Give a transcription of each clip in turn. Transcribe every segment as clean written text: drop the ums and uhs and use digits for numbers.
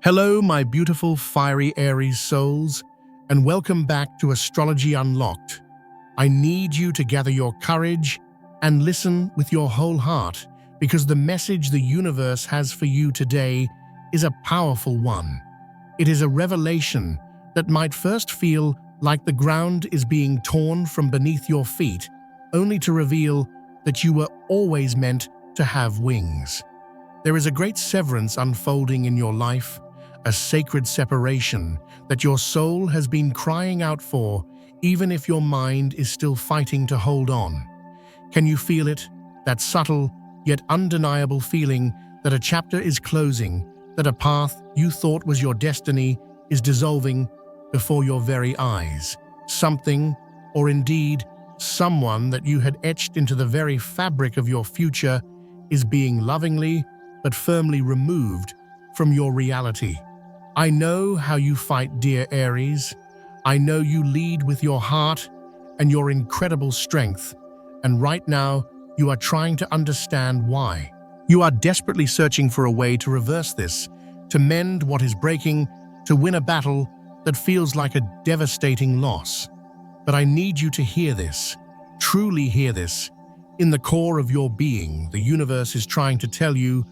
Hello, my beautiful fiery Aries souls, and welcome back to Astrology Unlocked. I need you to gather your courage and listen with your whole heart, because the message the universe has for you today is a powerful one. It is a revelation that might first feel like the ground is being torn from beneath your feet, only to reveal that you were always meant to have wings. There is a great severance unfolding in your life, a sacred separation that your soul has been crying out for, even if your mind is still fighting to hold on. Can you feel it? That subtle, yet undeniable feeling that a chapter is closing, that a path you thought was your destiny is dissolving before your very eyes. Something, or indeed someone that you had etched into the very fabric of your future, is being lovingly but firmly removed from your reality. I know how you fight, dear Aries. I know you lead with your heart and your incredible strength, and right now you are trying to understand why. You are desperately searching for a way to reverse this, to mend what is breaking, to win a battle that feels like a devastating loss. But I need you to hear this, truly hear this. In the core of your being, the universe is trying to tell you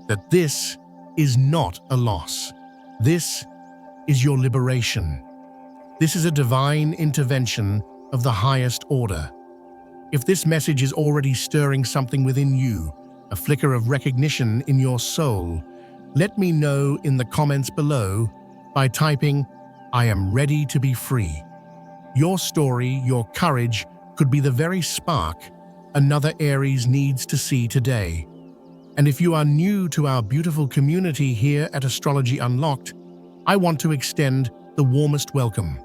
that this is not a loss. This is your liberation. This is a divine intervention of the highest order. If this message is already stirring something within you, a flicker of recognition in your soul, let me know in the comments below by typing, "I am ready to be free." Your story, your courage, could be the very spark another Aries needs to see today. And if you are new to our beautiful community here at Astrology Unlocked, I want to extend the warmest welcome.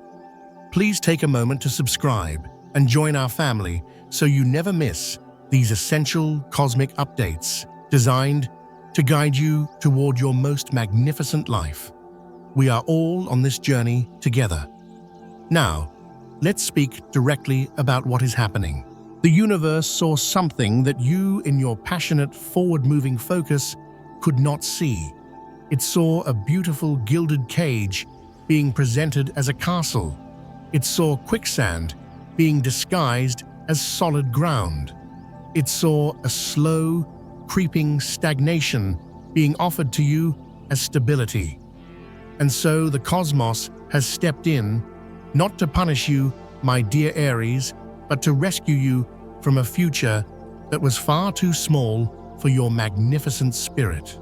Please take a moment to subscribe and join our family so you never miss these essential cosmic updates designed to guide you toward your most magnificent life. We are all on this journey together. Now, let's speak directly about what is happening. The universe saw something that you, in your passionate, forward-moving focus, could not see. It saw a beautiful gilded cage being presented as a castle. It saw quicksand being disguised as solid ground. It saw a slow, creeping stagnation being offered to you as stability. And so the cosmos has stepped in, not to punish you, my dear Aries, but to rescue you from a future that was far too small for your magnificent spirit.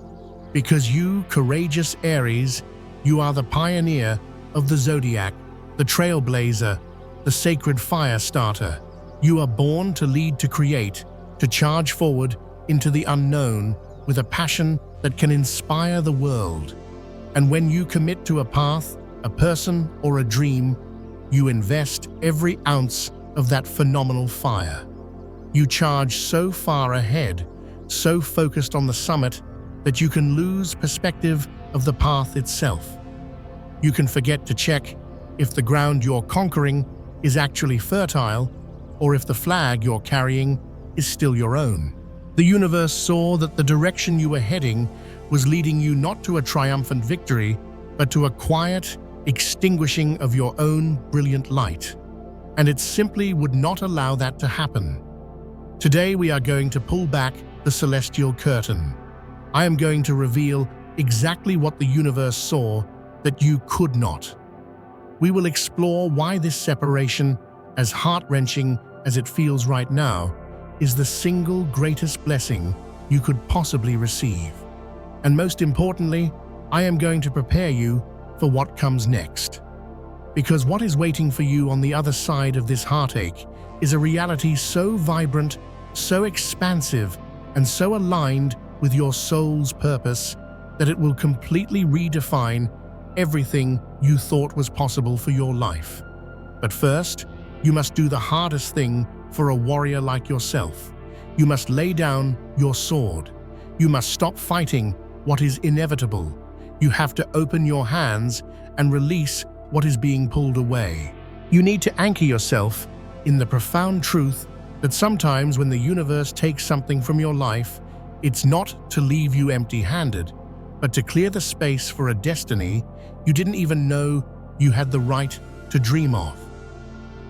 Because you, courageous Aries, you are the pioneer of the zodiac, the trailblazer, the sacred fire starter. You are born to lead, to create, to charge forward into the unknown with a passion that can inspire the world. And when you commit to a path, a person, or a dream, you invest every ounce of that phenomenal fire. You charge so far ahead, so focused on the summit, that you can lose perspective of the path itself. You can forget to check if the ground you're conquering is actually fertile, or if the flag you're carrying is still your own. The universe saw that the direction you were heading was leading you not to a triumphant victory, but to a quiet extinguishing of your own brilliant light. And it simply would not allow that to happen. Today we are going to pull back the celestial curtain. I am going to reveal exactly what the universe saw that you could not. We will explore why this separation, as heart-wrenching as it feels right now, is the single greatest blessing you could possibly receive. And most importantly, I am going to prepare you for what comes next. Because what is waiting for you on the other side of this heartache is a reality so vibrant, so expansive, and so aligned with your soul's purpose that it will completely redefine everything you thought was possible for your life. But first, you must do the hardest thing for a warrior like yourself. You must lay down your sword. You must stop fighting what is inevitable. You have to open your hands and release what is being pulled away. You need to anchor yourself in the profound truth that sometimes when the universe takes something from your life, it's not to leave you empty-handed, but to clear the space for a destiny you didn't even know you had the right to dream of.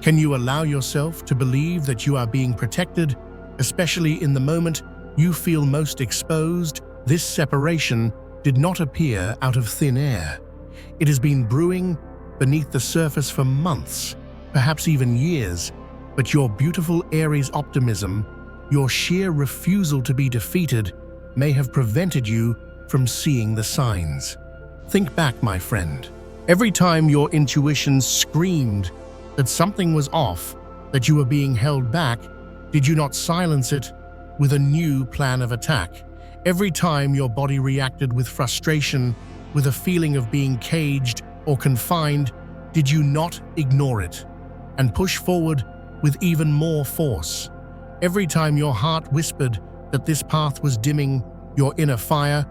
Can you allow yourself to believe that you are being protected, especially in the moment you feel most exposed? This separation did not appear out of thin air. It has been brewing beneath the surface for months, perhaps even years, but your beautiful Aries optimism, your sheer refusal to be defeated, may have prevented you from seeing the signs. Think back, my friend. Every time your intuition screamed that something was off, that you were being held back, did you not silence it with a new plan of attack? Every time your body reacted with frustration, with a feeling of being caged or confined, did you not ignore it and push forward with even more force? Every time your heart whispered that this path was dimming your inner fire,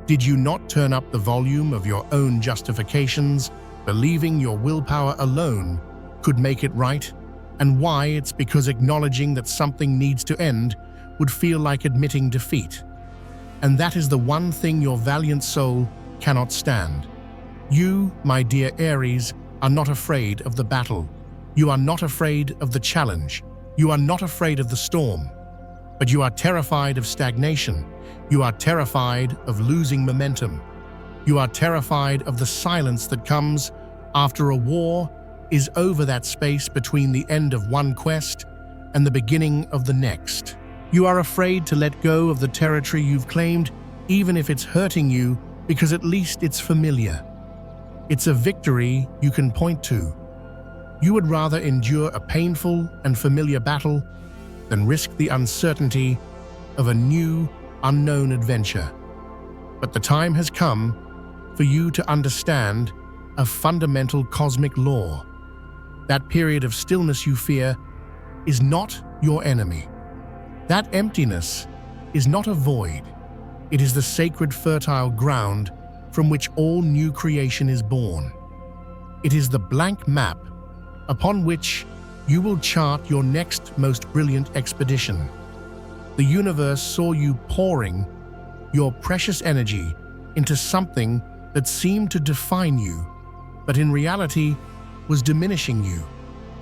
did you not turn up the volume of your own justifications, believing your willpower alone could make it right? And why? It's because acknowledging that something needs to end would feel like admitting defeat. And that is the one thing your valiant soul cannot stand. You, my dear Aries, are not afraid of the battle. You are not afraid of the challenge. You are not afraid of the storm. But you are terrified of stagnation. You are terrified of losing momentum. You are terrified of the silence that comes after a war is over, that space between the end of one quest and the beginning of the next. You are afraid to let go of the territory you've claimed, even if it's hurting you, because at least it's familiar. It's a victory you can point to. You would rather endure a painful and familiar battle than risk the uncertainty of a new, unknown adventure. But the time has come for you to understand a fundamental cosmic law. That period of stillness you fear is not your enemy. That emptiness is not a void. It is the sacred, fertile ground from which all new creation is born. It is the blank map upon which you will chart your next most brilliant expedition. The universe saw you pouring your precious energy into something that seemed to define you, but in reality was diminishing you.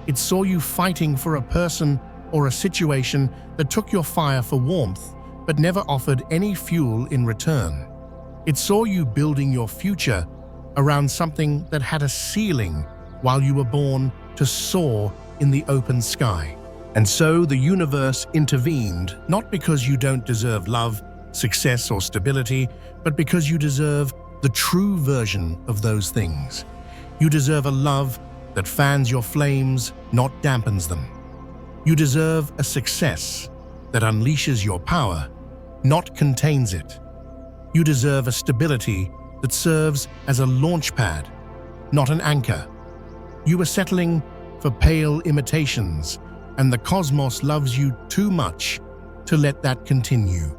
It saw you fighting for a person or a situation that took your fire for warmth, but never offered any fuel in return. It saw you building your future around something that had a ceiling while you were born to soar in the open sky. And so the universe intervened, not because you don't deserve love, success, or stability, but because you deserve the true version of those things. You deserve a love that fans your flames, not dampens them. You deserve a success that unleashes your power, not contains it. You deserve a stability that serves as a launch pad, not an anchor. You are settling for pale imitations, and the cosmos loves you too much to let that continue.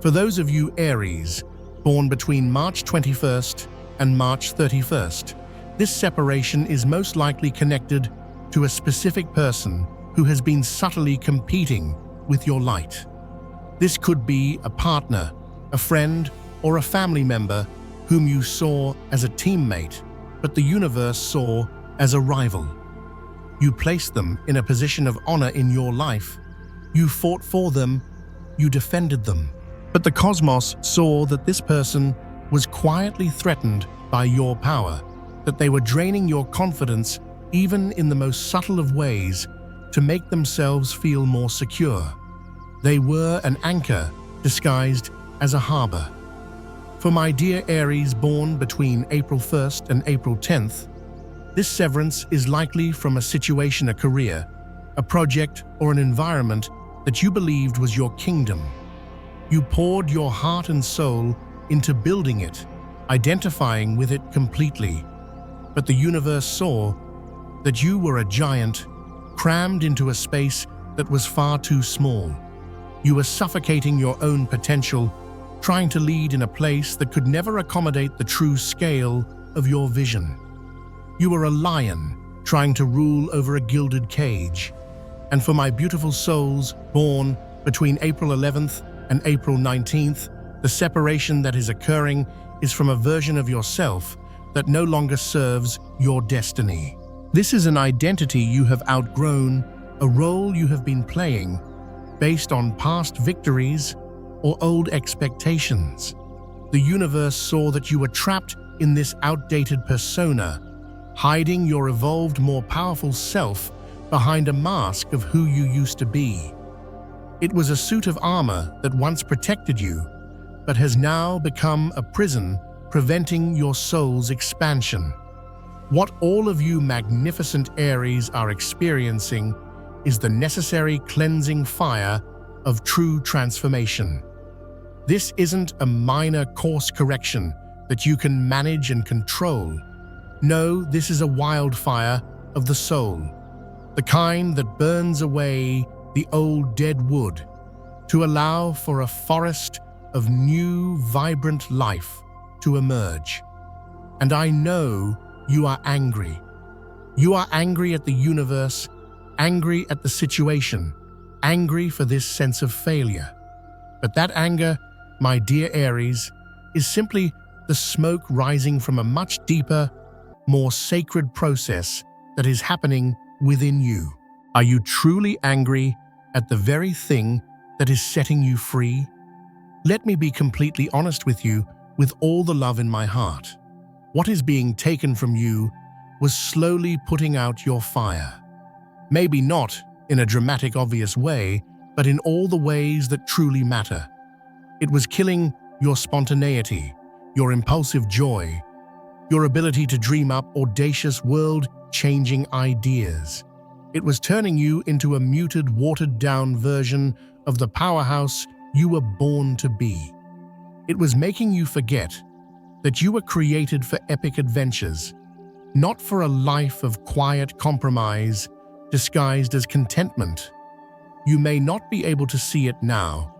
For those of you Aries, born between March 21st and March 31st, this separation is most likely connected to a specific person who has been subtly competing with your light. This could be a partner, a friend, or a family member whom you saw as a teammate, but the universe saw as a rival. You placed them in a position of honor in your life. You fought for them, you defended them. But the cosmos saw that this person was quietly threatened by your power, that they were draining your confidence even in the most subtle of ways to make themselves feel more secure. They were an anchor disguised as a harbor. For my dear Aries born between April 1st and April 10th, this severance is likely from a situation, a career, a project, or an environment that you believed was your kingdom. You poured your heart and soul into building it, identifying with it completely. But the universe saw that you were a giant, crammed into a space that was far too small. You were suffocating your own potential, trying to lead in a place that could never accommodate the true scale of your vision. You were a lion trying to rule over a gilded cage. And for my beautiful souls born between April 11th and April 19th, the separation that is occurring is from a version of yourself that no longer serves your destiny. This is an identity you have outgrown, a role you have been playing, based on past victories or old expectations. The universe saw that you were trapped in this outdated persona, hiding your evolved, more powerful self behind a mask of who you used to be. It was a suit of armor that once protected you, but has now become a prison preventing your soul's expansion. What all of you magnificent Aries are experiencing is the necessary cleansing fire of true transformation. This isn't a minor course correction that you can manage and control. No, this is a wildfire of the soul, the kind that burns away the old dead wood to allow for a forest of new, vibrant life to emerge. And I know you are angry. You are angry at the universe, angry at the situation, angry for this sense of failure. But that anger, my dear Aries, is simply the smoke rising from a much deeper, more sacred process that is happening within you. Are you truly angry at the very thing that is setting you free? Let me be completely honest with you with all the love in my heart. What is being taken from you was slowly putting out your fire. Maybe not in a dramatic, obvious way, but in all the ways that truly matter. It was killing your spontaneity, your impulsive joy, your ability to dream up audacious, world-changing ideas. It was turning you into a muted, watered-down version of the powerhouse you were born to be. It was making you forget that you were created for epic adventures, not for a life of quiet compromise disguised as contentment. You may not be able to see it now,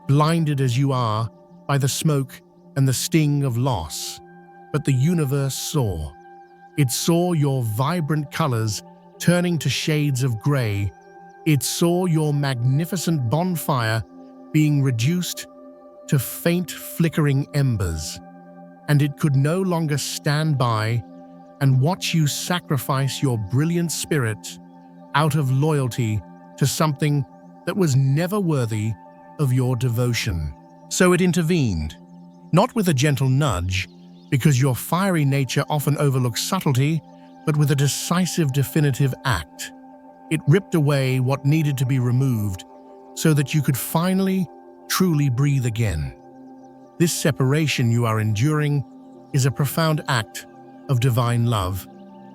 blinded as you are by the smoke and the sting of loss, but the universe saw. It saw your vibrant colors turning to shades of gray. It saw your magnificent bonfire being reduced to faint, flickering embers, and it could no longer stand by and watch you sacrifice your brilliant spirit out of loyalty to something that was never worthy of your devotion. So it intervened, not with a gentle nudge, because your fiery nature often overlooks subtlety, but with a decisive, definitive act. It ripped away what needed to be removed so that you could finally, truly breathe again. This separation you are enduring is a profound act of divine love,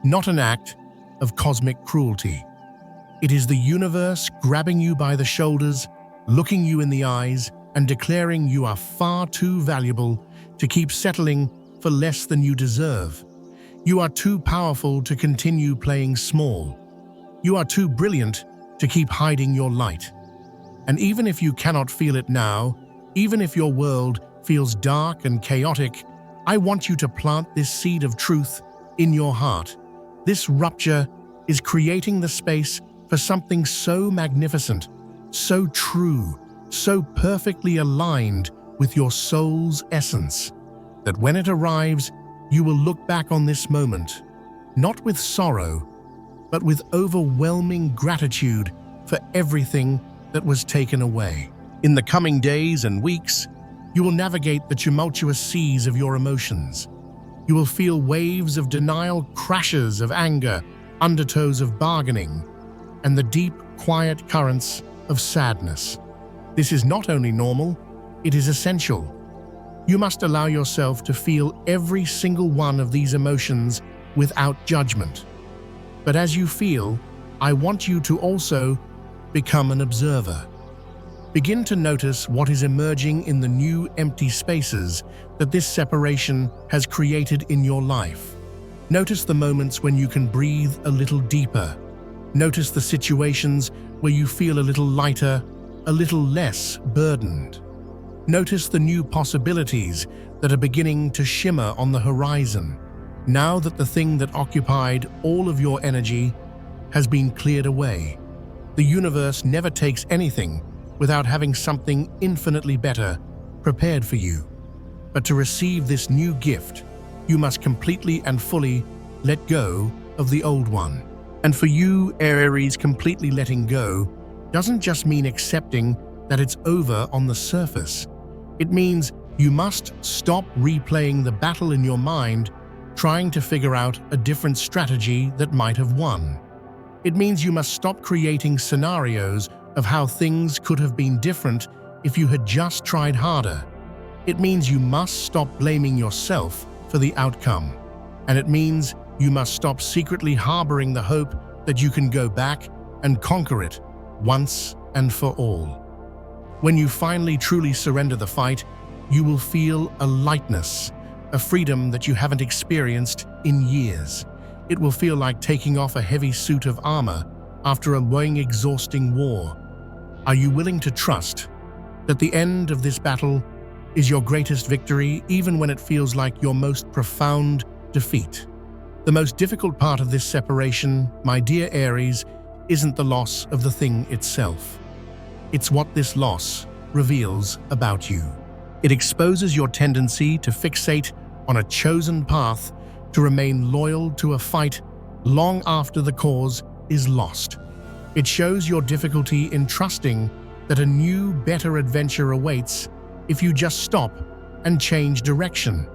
not an act of cosmic cruelty. It is the universe grabbing you by the shoulders, looking you in the eyes, and declaring you are far too valuable to keep settling for less than you deserve. You are too powerful to continue playing small. You are too brilliant to keep hiding your light. And even if you cannot feel it now, even if your world feels dark and chaotic, I want you to plant this seed of truth in your heart. This rupture is creating the space for something so magnificent, so true, so perfectly aligned with your soul's essence, that when it arrives, you will look back on this moment, not with sorrow, but with overwhelming gratitude for everything that was taken away. In the coming days and weeks, you will navigate the tumultuous seas of your emotions. You will feel waves of denial, crashes of anger, undertows of bargaining, and the deep, quiet currents of sadness. This is not only normal, it is essential. You must allow yourself to feel every single one of these emotions without judgment. But as you feel, I want you to also become an observer. Begin to notice what is emerging in the new empty spaces that this separation has created in your life. Notice the moments when you can breathe a little deeper. Notice the situations where you feel a little lighter, a little less burdened. Notice the new possibilities that are beginning to shimmer on the horizon, now that the thing that occupied all of your energy has been cleared away. The universe never takes anything without having something infinitely better prepared for you. But to receive this new gift, you must completely and fully let go of the old one. And for you, Aries, completely letting go doesn't just mean accepting that it's over on the surface. It means you must stop replaying the battle in your mind, trying to figure out a different strategy that might have won. It means you must stop creating scenarios of how things could have been different if you had just tried harder. It means you must stop blaming yourself for the outcome. And it means you must stop secretly harboring the hope that you can go back and conquer it once and for all. When you finally truly surrender the fight, you will feel a lightness, a freedom that you haven't experienced in years. It will feel like taking off a heavy suit of armor after a long, exhausting war. Are you willing to trust that the end of this battle is your greatest victory, even when it feels like your most profound defeat? The most difficult part of this separation, my dear Aries, isn't the loss of the thing itself. It's what this loss reveals about you. It exposes your tendency to fixate on a chosen path, to remain loyal to a fight long after the cause is lost. It shows your difficulty in trusting that a new, better adventure awaits if you just stop and change direction.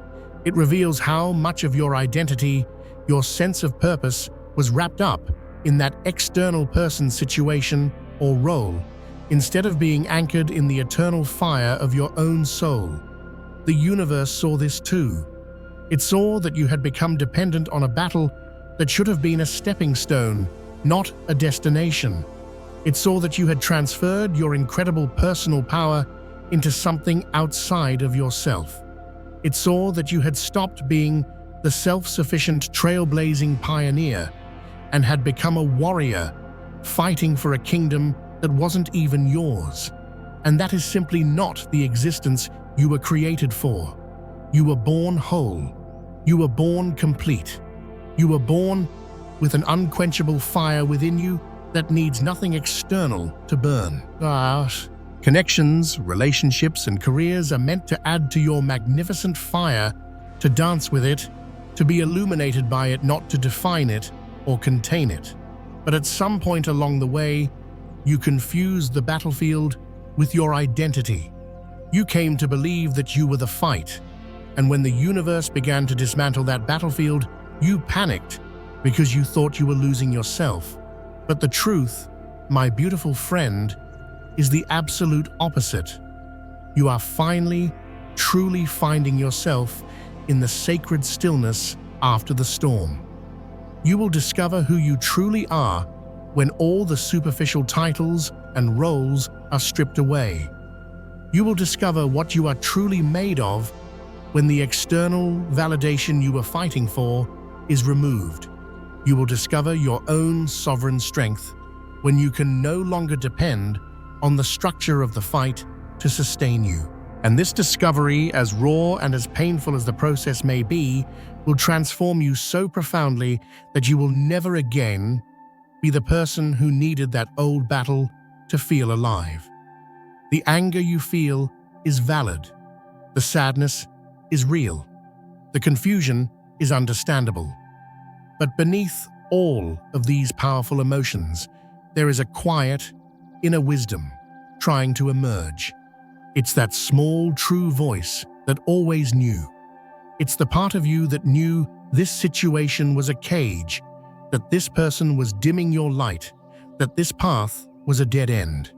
It reveals how much of your identity, your sense of purpose, was wrapped up in that external person's situation or role, instead of being anchored in the eternal fire of your own soul. The universe saw this too. It saw that you had become dependent on a battle that should have been a stepping stone, not a destination. It saw that you had transferred your incredible personal power into something outside of yourself. It saw that you had stopped being the self-sufficient, trailblazing pioneer and had become a warrior, fighting for a kingdom that wasn't even yours. And that is simply not the existence you were created for. You were born whole. You were born complete. You were born with an unquenchable fire within you that needs nothing external to burn. Connections, relationships, and careers are meant to add to your magnificent fire, to dance with it, to be illuminated by it, not to define it or contain it. But at some point along the way, you confused the battlefield with your identity. You came to believe that you were the fight, and when the universe began to dismantle that battlefield, you panicked because you thought you were losing yourself. But the truth, my beautiful friend, is the absolute opposite. You are finally, truly finding yourself in the sacred stillness after the storm. You will discover who you truly are when all the superficial titles and roles are stripped away. You will discover what you are truly made of when the external validation you were fighting for is removed. You will discover your own sovereign strength when you can no longer depend on the structure of the fight to sustain you. And this discovery, as raw and as painful as the process may be, will transform you so profoundly that you will never again be the person who needed that old battle to feel alive. The anger you feel is valid. The sadness is real. The confusion is understandable. But beneath all of these powerful emotions, there is a quiet, inner wisdom trying to emerge. It's that small, true voice that always knew. It's the part of you that knew this situation was a cage, that this person was dimming your light, that this path was a dead end.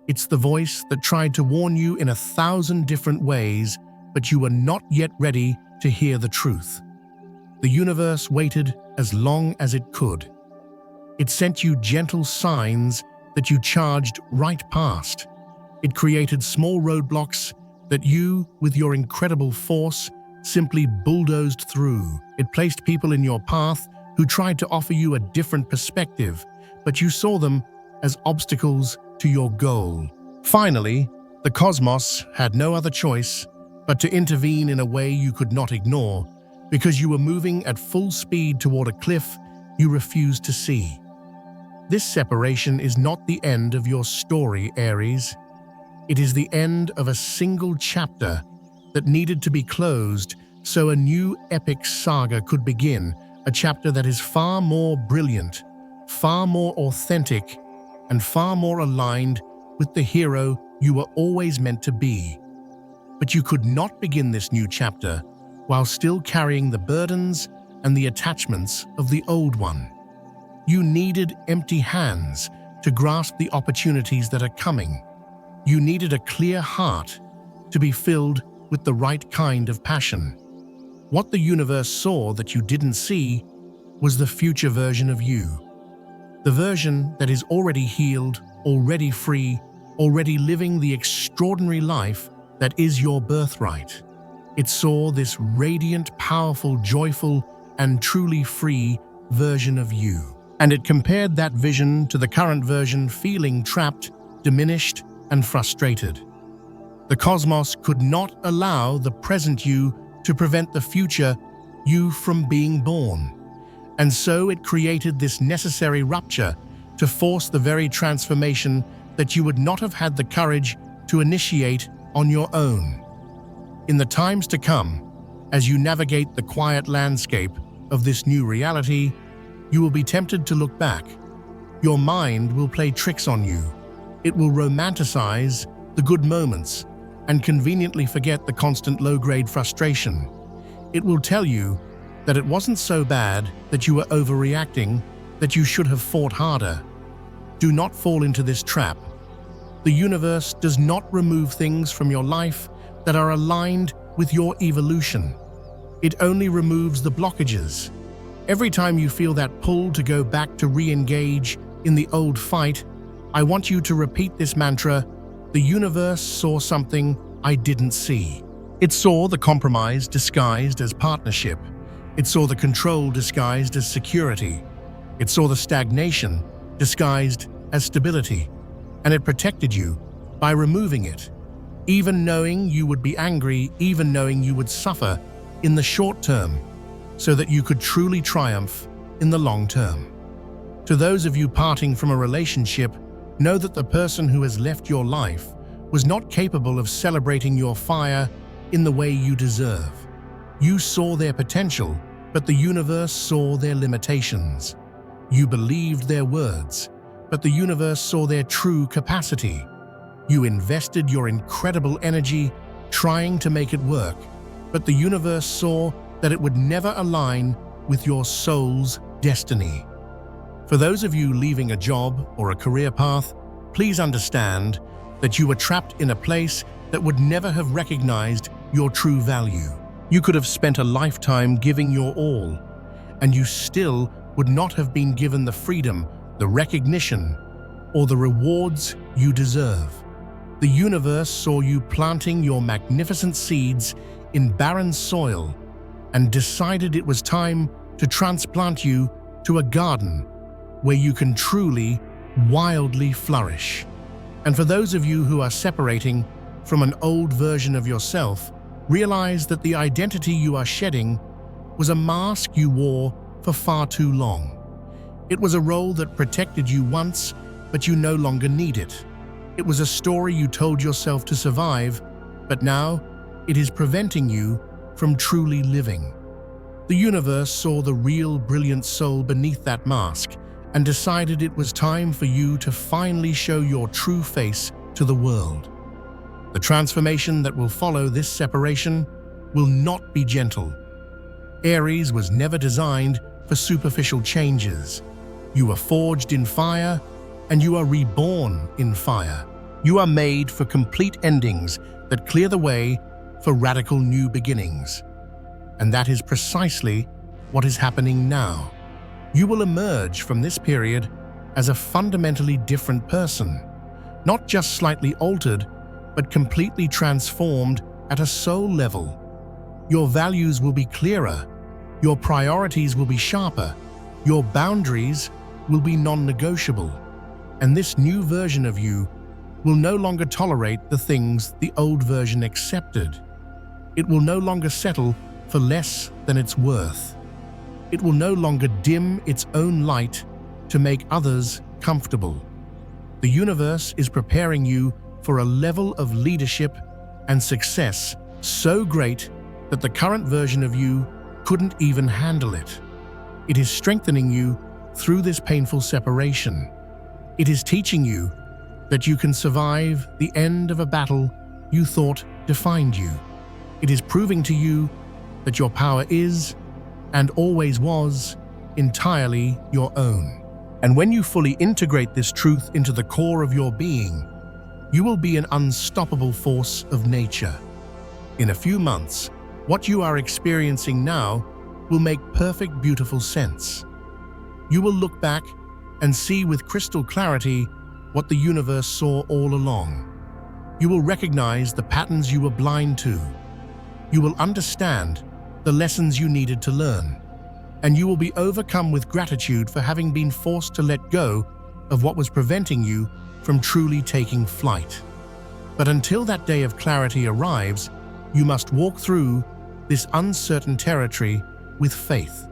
It's the voice that tried to warn you in 1,000 different ways, but you were not yet ready to hear the truth. The universe waited as long as it could. It sent you gentle signs that you charged right past. It created small roadblocks that you, with your incredible force, simply bulldozed through. It placed people in your path who tried to offer you a different perspective, but you saw them as obstacles to your goal. Finally, the cosmos had no other choice but to intervene in a way you could not ignore, because you were moving at full speed toward a cliff you refused to see. This separation is not the end of your story, Aries. It is the end of a single chapter that needed to be closed so a new epic saga could begin, a chapter that is far more brilliant, far more authentic, and far more aligned with the hero you were always meant to be. But you could not begin this new chapter while still carrying the burdens and the attachments of the old one. You needed empty hands to grasp the opportunities that are coming. You needed a clear heart to be filled with the right kind of passion. What the universe saw that you didn't see was the future version of you. The version that is already healed, already free, already living the extraordinary life that is your birthright. It saw this radiant, powerful, joyful, and truly free version of you. And it compared that vision to the current version feeling trapped, diminished, and frustrated. The cosmos could not allow the present you to prevent the future you from being born. And so it created this necessary rupture to force the very transformation that you would not have had the courage to initiate on your own. In the times to come, as you navigate the quiet landscape of this new reality, you will be tempted to look back. Your mind will play tricks on you. It will romanticize the good moments and conveniently forget the constant low-grade frustration. It will tell you that it wasn't so bad, that you were overreacting, that you should have fought harder. Do not fall into this trap. The universe does not remove things from your life that are aligned with your evolution. It only removes the blockages. Every time you feel that pull to go back to re-engage in the old fight, I want you to repeat this mantra: the universe saw something I didn't see. It saw the compromise disguised as partnership. It saw the control disguised as security. It saw the stagnation disguised as stability. And it protected you by removing it, even knowing you would be angry, even knowing you would suffer in the short term, so that you could truly triumph in the long term. To those of you parting from a relationship, know that the person who has left your life was not capable of celebrating your fire in the way you deserve. You saw their potential, but the universe saw their limitations. You believed their words, but the universe saw their true capacity. You invested your incredible energy trying to make it work, but the universe saw that it would never align with your soul's destiny. For those of you leaving a job or a career path, please understand that you were trapped in a place that would never have recognized your true value. You could have spent a lifetime giving your all, and you still would not have been given the freedom, the recognition, or the rewards you deserve. The universe saw you planting your magnificent seeds in barren soil and decided it was time to transplant you to a garden where you can truly, wildly flourish. And for those of you who are separating from an old version of yourself, realize that the identity you are shedding was a mask you wore for far too long. It was a role that protected you once, but you no longer need it. It was a story you told yourself to survive, but now it is preventing you from truly living. The universe saw the real brilliant soul beneath that mask and decided it was time for you to finally show your true face to the world. The transformation that will follow this separation will not be gentle. Aries was never designed for superficial changes. You are forged in fire, and you are reborn in fire. You are made for complete endings that clear the way for radical new beginnings. And that is precisely what is happening now. You will emerge from this period as a fundamentally different person, not just slightly altered, but completely transformed at a soul level. Your values will be clearer, your priorities will be sharper, your boundaries will be non-negotiable, and this new version of you will no longer tolerate the things the old version accepted. It will no longer settle for less than its worth. It will no longer dim its own light to make others comfortable. The universe is preparing you for a level of leadership and success so great that the current version of you couldn't even handle it. It is strengthening you through this painful separation. It is teaching you that you can survive the end of a battle you thought defined you. It is proving to you that your power is, and always was, entirely your own. And when you fully integrate this truth into the core of your being, you will be an unstoppable force of nature. In a few months, what you are experiencing now will make perfect, beautiful sense. You will look back and see with crystal clarity what the universe saw all along. You will recognize the patterns you were blind to. You will understand the lessons you needed to learn. And you will be overcome with gratitude for having been forced to let go of what was preventing you from truly taking flight. But until that day of clarity arrives, you must walk through this uncertain territory with faith.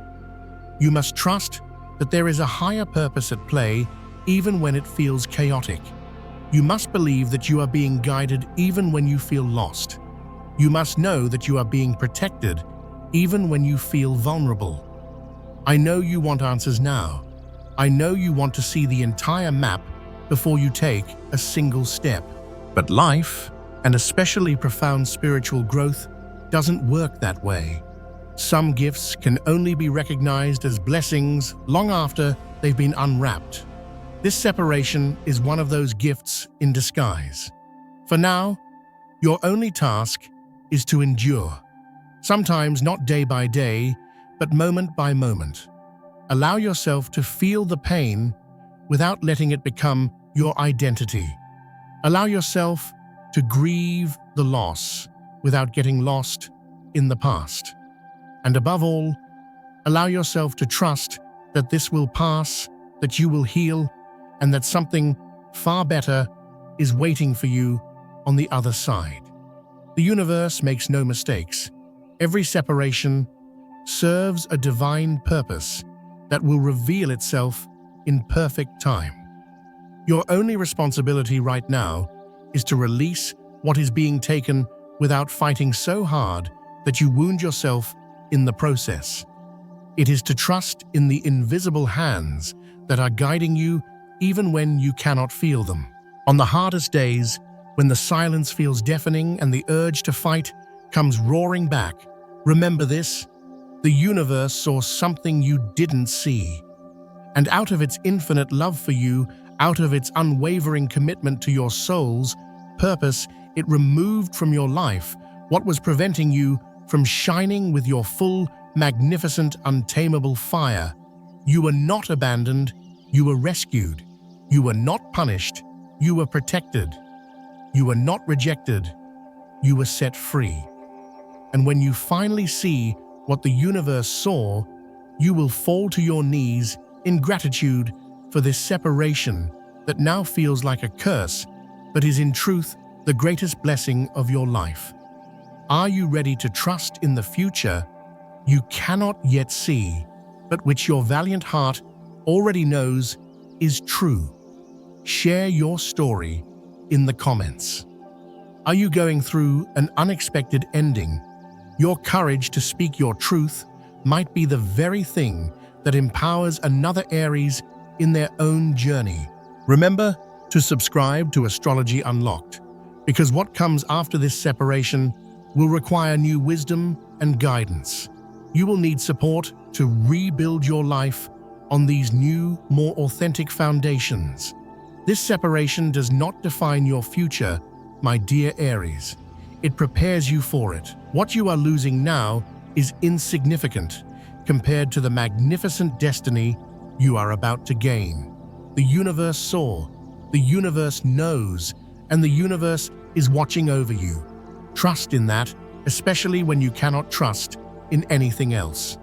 You must trust that there is a higher purpose at play even when it feels chaotic. You must believe that you are being guided even when you feel lost. You must know that you are being protected even when you feel vulnerable. I know you want answers now. I know you want to see the entire map before you take a single step. But life, and especially profound spiritual growth, doesn't work that way. Some gifts can only be recognized as blessings long after they've been unwrapped. This separation is one of those gifts in disguise. For now, your only task is to endure. Sometimes not day by day, but moment by moment. Allow yourself to feel the pain without letting it become your identity. Allow yourself to grieve the loss without getting lost in the past. And above all, allow yourself to trust that this will pass, that you will heal, and that something far better is waiting for you on the other side. The universe makes no mistakes. Every separation serves a divine purpose that will reveal itself in perfect time. Your only responsibility right now is to release what is being taken without fighting so hard that you wound yourself in the process. It is to trust in the invisible hands that are guiding you even when you cannot feel them. On the hardest days, when the silence feels deafening and the urge to fight comes roaring back, remember this: the universe saw something you didn't see. And out of its infinite love for you, out of its unwavering commitment to your soul's purpose, it removed from your life what was preventing you from shining with your full, magnificent, untamable fire. You were not abandoned, you were rescued. You were not punished, you were protected. You were not rejected, you were set free. And when you finally see what the universe saw, you will fall to your knees in gratitude for this separation that now feels like a curse, but is in truth the greatest blessing of your life. Are you ready to trust in the future you cannot yet see, but which your valiant heart already knows is true? Share your story in the comments. Are you going through an unexpected ending? Your courage to speak your truth might be the very thing that empowers another Aries in their own journey. Remember to subscribe to Astrology Unlocked, because what comes after this separation will require new wisdom and guidance. You will need support to rebuild your life on these new, more authentic foundations. This separation does not define your future, my dear Aries. It prepares you for it. What you are losing now is insignificant compared to the magnificent destiny you are about to gain. The universe saw, the universe knows, and the universe is watching over you. Trust in that, especially when you cannot trust in anything else.